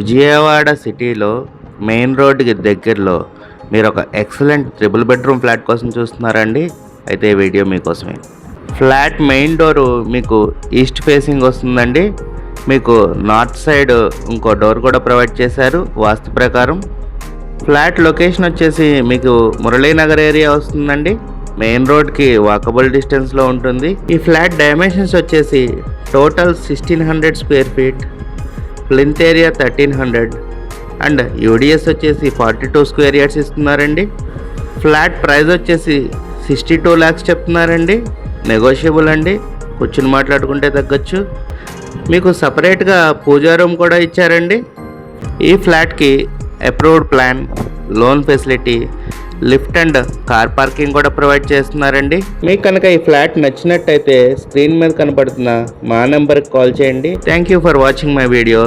విజయవాడ సిటీలో మెయిన్ రోడ్డుకి దగ్గరలో మీరు ఒక ఎక్సలెంట్ ట్రిపుల్ బెడ్రూమ్ ఫ్లాట్ కోసం చూస్తున్నారండి. అయితే ఈ వీడియో మీకోసమే. ఫ్లాట్ మెయిన్ డోరు మీకు ఈస్ట్ ఫేసింగ్ వస్తుందండి. మీకు నార్త్ సైడ్ ఇంకో డోర్ కూడా ప్రొవైడ్ చేశారు వాస్తు ప్రకారం. ఫ్లాట్ లొకేషన్ వచ్చేసి మీకు మురళీనగర్ ఏరియా వస్తుందండి. మెయిన్ రోడ్కి వాకబుల్ డిస్టెన్స్లో ఉంటుంది. ఈ ఫ్లాట్ డైమెన్షన్స్ వచ్చేసి total 1600 square feet, plinth area 1300 and UDS వచ్చేసి 42 స్క్వేర్ యార్డ్స్ ఇస్తున్నారండి. ఫ్లాట్ ప్రైస్ వచ్చేసి 62 lakhs చెప్తున్నారండి. నెగోషియబుల్ అండి, కూర్చుని మాట్లాడుకుంటే తగ్గచ్చు. మీకు సపరేట్గా పూజా రూమ్ కూడా ఇచ్చారండి. ఈ ఫ్లాట్కి approved plan, loan facility, lift and car parking కూడా ప్రొవైడ్ చేస్తున్నారండి. మీకు కనుక ఈ ఫ్లాట్ నచ్చినట్టయితే స్క్రీన్ మీద కనపడుతున్న మా నెంబర్కి కాల్ చేయండి. Thank you for watching my video.